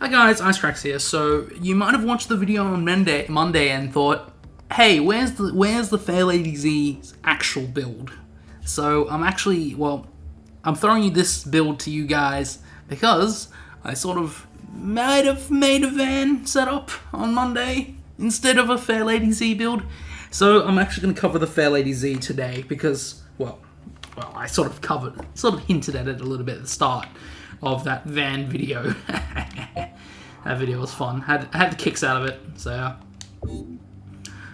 Hi guys, Icekraks here. So you might have watched the video on Monday and thought, hey, where's the Fairlady Z's actual build? So I'm throwing you this build to you guys because I sort of might have made a van setup on Monday instead of a Fairlady Z build. So I'm actually going to cover the Fairlady Z today because, well, I sort of hinted at it a little bit at the start of that van video. That video was fun. Had the kicks out of it. So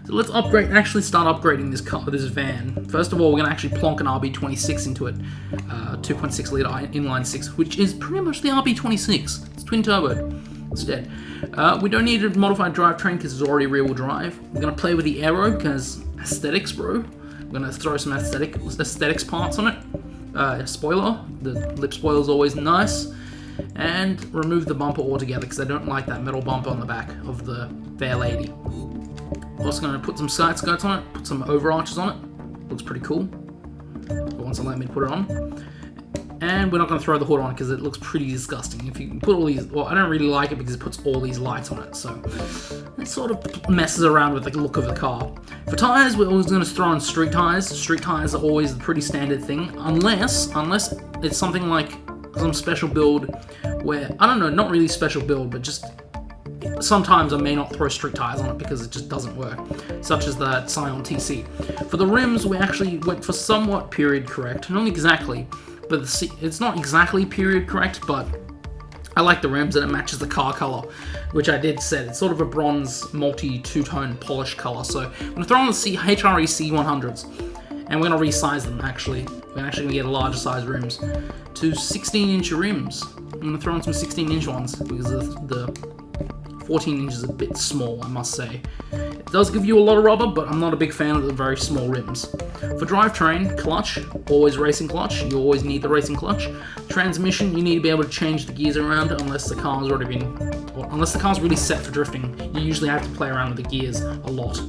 let's start upgrading this van. First of all, we're gonna actually plonk an RB26 into it, 2.6 liter inline six, which is pretty much the RB26. It's twin turbo instead. We don't need a modified drivetrain because it's already rear wheel drive. We're gonna play with the aero because aesthetics, bro. We're gonna throw some aesthetics parts on it. Spoiler, the lip spoiler is always nice, and remove the bumper altogether because I don't like that metal bumper on the back of the Fairlady. Also going to put some side skirts on it, put some overarches on it. Looks pretty cool. It wants to let me put it on. And we're not going to throw the hood on because it looks pretty disgusting. If you put all these, well, I don't really like it because it puts all these lights on it, so it sort of messes around with the look of the car. For tires, we're always going to throw on street tires. Street tires are always a pretty standard thing, unless it's something like some special build where, I don't know, not really special build, but just sometimes I may not throw street tires on it because it just doesn't work, such as the Scion TC. For the rims, we actually went for somewhat period correct, not exactly, but it's not exactly period correct, but I like the rims and it matches the car color, which I did set. It's sort of a bronze multi two-tone polished color. So I'm going to throw on the HRE C100s, and we're going to resize them actually. We're actually going to get larger size rims to 16-inch rims. I'm going to throw on some 16-inch ones because the 14 inches is a bit small, I must say. It does give you a lot of rubber, but I'm not a big fan of the very small rims. For drivetrain, clutch, always racing clutch. You always need the racing clutch. Transmission, you need to be able to change the gears around unless the car's really set for drifting. You usually have to play around with the gears a lot.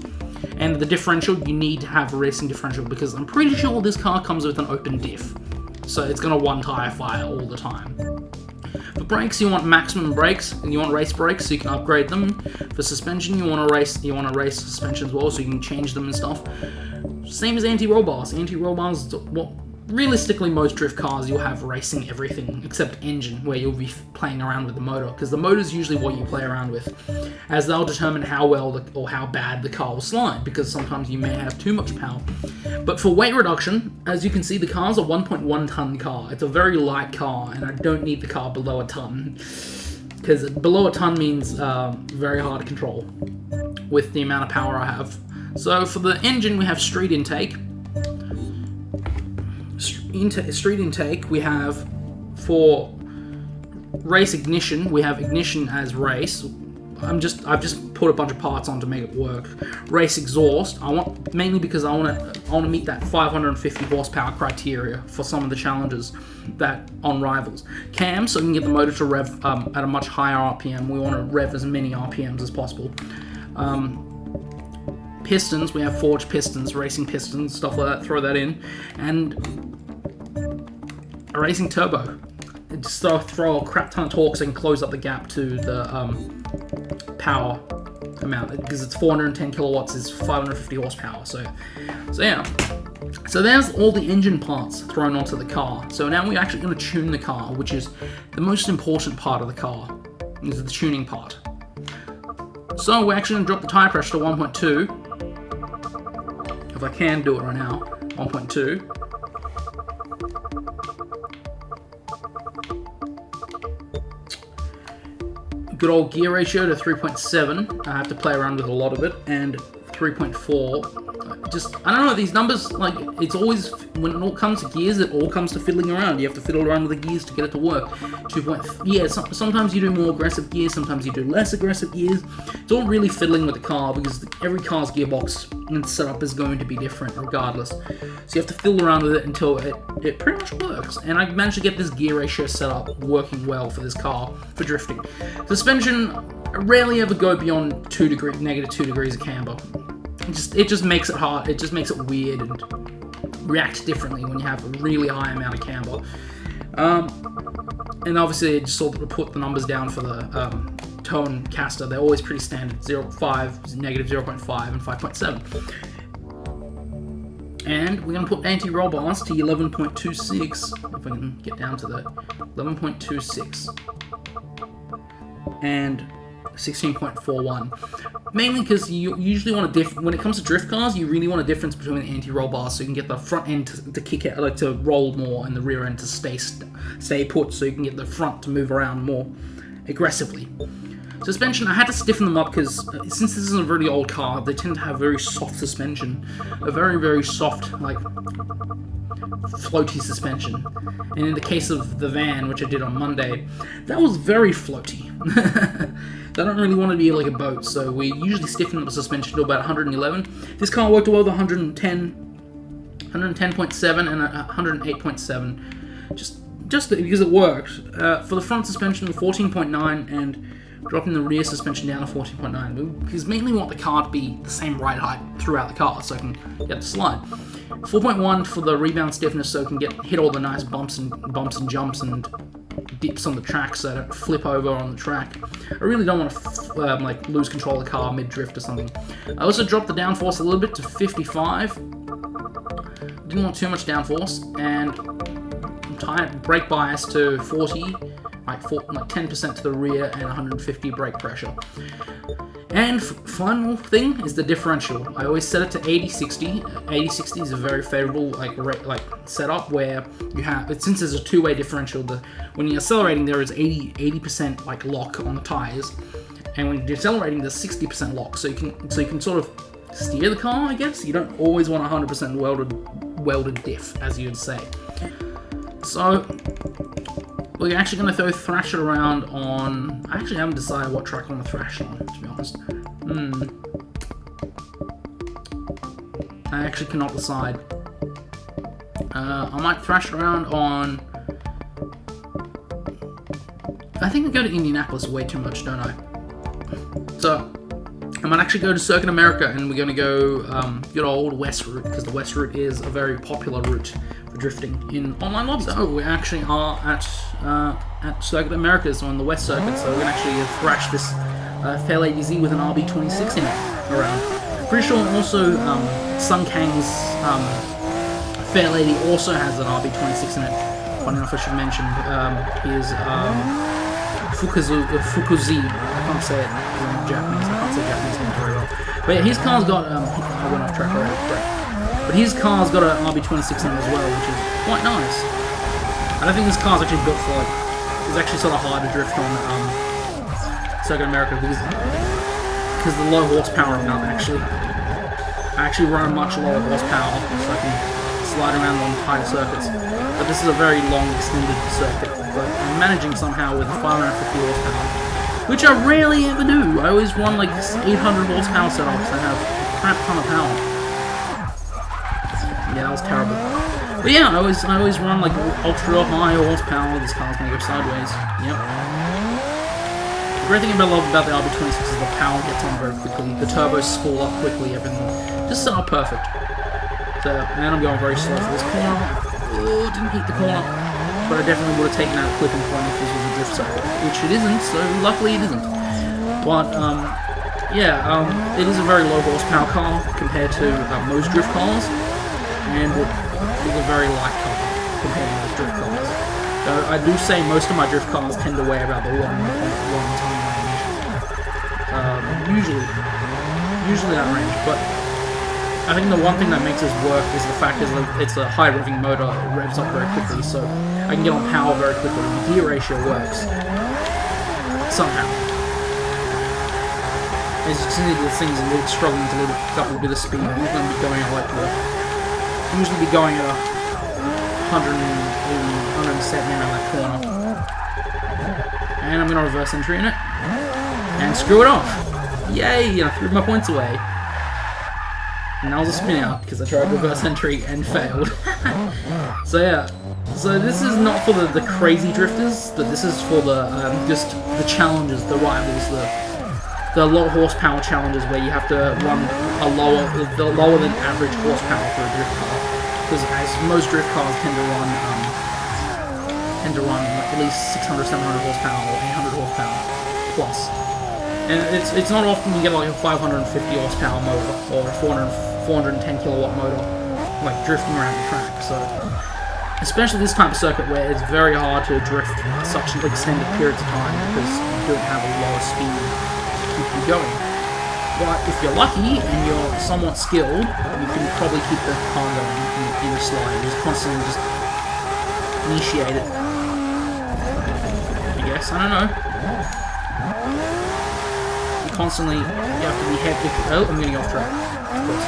And the differential, you need to have a racing differential because I'm pretty sure this car comes with an open diff. So it's going to one tire fire all the time. For brakes, you want maximum brakes, and you want race brakes, so you can upgrade them. For suspension, you want to race suspension as well, so you can change them and stuff. Same as anti-roll bars. Anti-roll bars, well, realistically, most drift cars you'll have racing everything except engine, where you'll be playing around with the motor, because the motor is usually what you play around with, as they'll determine how well or how bad the car will slide, because sometimes you may have too much power. But for weight reduction, as you can see, the car's a 1.1 ton car. It's a very light car, and I don't need the car below a ton, because below a ton means very hard to control with the amount of power I have. So for the engine, we have street intake. Street intake, we have for race ignition, we have ignition as race. I've just put a bunch of parts on to make it work. Race exhaust, mainly because I want to meet that 550 horsepower criteria for some of the challenges that on rivals. Cam, so we can get the motor to rev at a much higher RPM. We want to rev as many RPMs as possible. Pistons, we have forged pistons, racing pistons, stuff like that, throw that in. And a racing turbo. Just throw a crap ton of torque so I can close up the gap to the power amount, because it's 410 kilowatts is 550 horsepower. So yeah. So there's all the engine parts thrown onto the car. So now we're actually going to tune the car, which is the most important part of the car, is the tuning part. So we're actually going to drop the tire pressure to 1.2. If I can do it right now, 1.2. Good old gear ratio to 3.7. I have to play around with a lot of it, and 3.4. I don't know, these numbers, like, it's always, when it all comes to gears, it all comes to fiddling around. You have to fiddle around with the gears to get it to work. Sometimes you do more aggressive gears, sometimes you do less aggressive gears. It's all really fiddling with the car, because every car's gearbox and setup is going to be different regardless. So you have to fiddle around with it until it pretty much works. And I managed to get this gear ratio set up working well for this car for drifting. Suspension, I rarely ever go beyond negative 2 degrees of camber. It just makes it hard. It just makes it weird and react differently when you have a really high amount of camber. And obviously, I just sort of put the numbers down for the tone caster. They're always pretty standard, 0.5, negative 0.5, and 5.7. And we're going to put anti-roll bars to 11.26, if I can get down to that, 11.26, and 16.41. Mainly because you usually want when it comes to drift cars, you really want a difference between the anti-roll bars, so you can get the front end to kick out, like to roll more, and the rear end to stay put, so you can get the front to move around more aggressively. Suspension, I had to stiffen them up because since this is a really old car, they tend to have very soft suspension, a very, very soft, like, floaty suspension. And in the case of the van, which I did on Monday, that was very floaty. They don't really want to be like a boat, so we usually stiffen up the suspension to about 111. This car worked well with 110.7 and 108.7, just because it worked. For the front suspension, 14.9, and dropping the rear suspension down to 14.9, because mainly we want the car to be the same ride height throughout the car, so I can get the slide. 4.1 for the rebound stiffness, so I can hit all the nice bumps and jumps and dips on the track, so I don't flip over on the track. I really don't want to like lose control of the car mid-drift or something. I also dropped the downforce a little bit to 55. Didn't want too much downforce, and brake bias to 40. Like 10% to the rear and 150 brake pressure. And final thing is the differential. I always set it to 80-60. 80-60 is a very favorable like setup where you have, since there's a two-way differential, when you're accelerating there is 80% like lock on the tires, and when you're decelerating there's 60% lock. So you can sort of steer the car, I guess. You don't always want 100% welded diff, as you'd say. So we're actually going to thrash it around on... I actually haven't decided what track I want to thrash on, to be honest. I actually cannot decide. I might thrash it around on... I think I go to Indianapolis way too much, don't I? So, I might actually go to Circuit America, and we're going to go good old West Route, because the West Route is a very popular route for drifting in online lobbies. So we actually are at Circuit America, so on the West Circuit, so we're going to actually thrash this Fairlady Z with an RB26 in it around. Pretty sure also Sun Kang's Fairlady also has an RB26 in it. Funny enough, I should mention his Fukuzi. I can't say it in Japanese. I can't say Japanese names very well. But yeah, his car's got I went off track already. But his car's got an RB26 in it as well, which is quite nice. I don't think this car's actually built for it's actually sort of hard to drift on Circuit America because the low horsepower amount actually. I actually run a much lower horsepower, so I can slide around on tighter circuits. But this is a very long, extended circuit. But I'm managing somehow with 550 horsepower, which I rarely ever do. I always run like 800 horsepower setups that have a crap ton of power. Yeah, that was terrible. But yeah, I always run like ultra high horsepower. This car's gonna go sideways. Yep. The great thing I love about the RB26 is the power gets on very quickly. The turbos spool up quickly. Everything just set up perfect. So, and I'm going very slow for this corner. Oh, didn't hit the corner. But I definitely would have taken out a clipping point if this was a drift circuit, which it isn't. So luckily it isn't. But yeah, it is a very low horsepower car compared to most drift cars. And it is a very light car compared to most drift cars. So I do say most of my drift cars tend to weigh about the 1 ton range. Usually that range. But I think the one thing that makes this work is the fact that it's a high revving motor. It revs up very quickly, so I can get on power very quickly. The gear ratio works somehow. As you can see, this thing's a little struggling to lift up a bit of speed. I'm going to be going at like usually be going at 180, 170 around that corner. And I'm going to reverse entry in it. And screw it off. Yay! And I threw my points away. And that was a spin out because I tried reverse entry and failed. So yeah. So this is not for the crazy drifters, but this is for the just the challenges, the rivals, the low horsepower challenges where you have to run a lower than average horsepower for a drift car. Because as most drift cars tend to run like at least 600, 700 horsepower or 800 horsepower plus. And it's not often you get like a 550 horsepower motor or a 410 kilowatt motor like drifting around the track. So especially this type of circuit where it's very hard to drift such extended periods of time because you don't have a lower speed to keep you going. But if you're lucky and you're somewhat skilled, you can probably keep the car going in the slide. Just constantly just initiate it. I guess, I don't know. Constantly, you have to be heavy. Oh, I'm getting off track. Of course,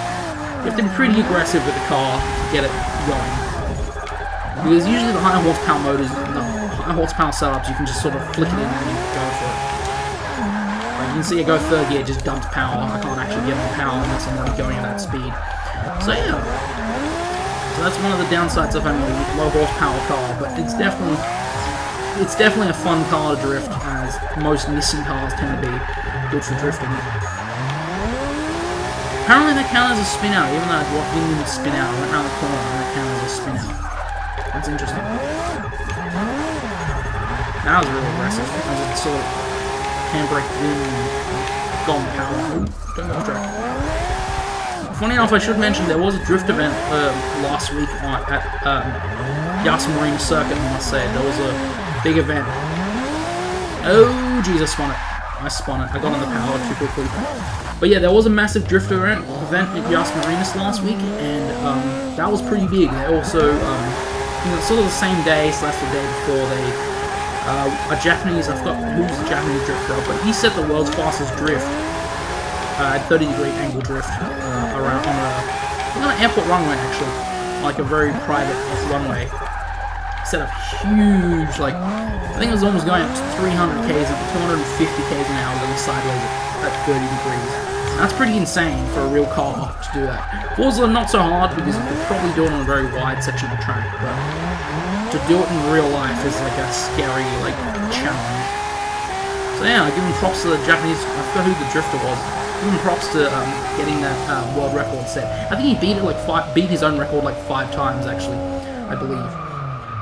you have to be pretty aggressive with the car to get it going. Because usually the high horsepower motors, the high horsepower setups, you can just sort of flick it in and go for it. Like you can see, I go third gear, just dumps power. I can't actually get on power unless I'm already going at that speed. So yeah, so that's one of the downsides of having a low horsepower car, but it's definitely a fun car to drift, as most Nissan cars tend to be. Good for drifting. Apparently that counts as a spin out, even though I didn't spin out. I went around the corner and that counts as a spin out. That's interesting. That was really aggressive. I just sort of handbraked in and got on the power. Ooh, don't go off track. Funny enough, I should mention there was a drift event last week at Yas Marina Circuit, I must say. There was a big event. Oh, jeez, I spun it. I got on the power too quickly. But yeah, there was a massive drift event at Yas Marinas last week, and that was pretty big. They also, sort of the same day / the day before, they a Japanese, I forgot who's the Japanese drifter, but he set the world's fastest drift at 30-degree angle drift around on an airport runway, actually, like a very private runway. Set up huge, like, I think it was almost going up to 300 k's and 250 k's an hour going sideways at 30 degrees. And that's pretty insane for a real car to do that. Forza not so hard because you could probably do it on a very wide section of the track, but to do it in real life is like a scary, like, challenge. So yeah, I give him props to the Japanese, I forgot who the drifter was. Give him props to getting that world record set. I think he beat it beat his own record like 5 times actually, I believe.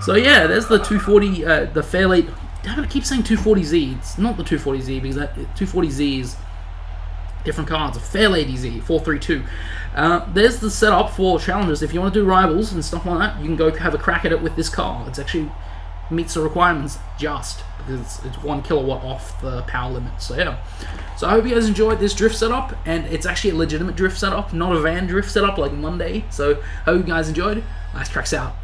So yeah, there's the 240, the Fairlady. Damn it, I keep saying 240Z. It's not the 240Z because that 240Z is different car. It's a Fairlady Z 432. There's the setup for challenges. If you want to do rivals and stuff like that, you can go have a crack at it with this car. It's actually meets the requirements just because it's 1 kilowatt off the power limit. So yeah. So I hope you guys enjoyed this drift setup, and it's actually a legitimate drift setup, not a van drift setup like Monday. So hope you guys enjoyed. Icekraks out.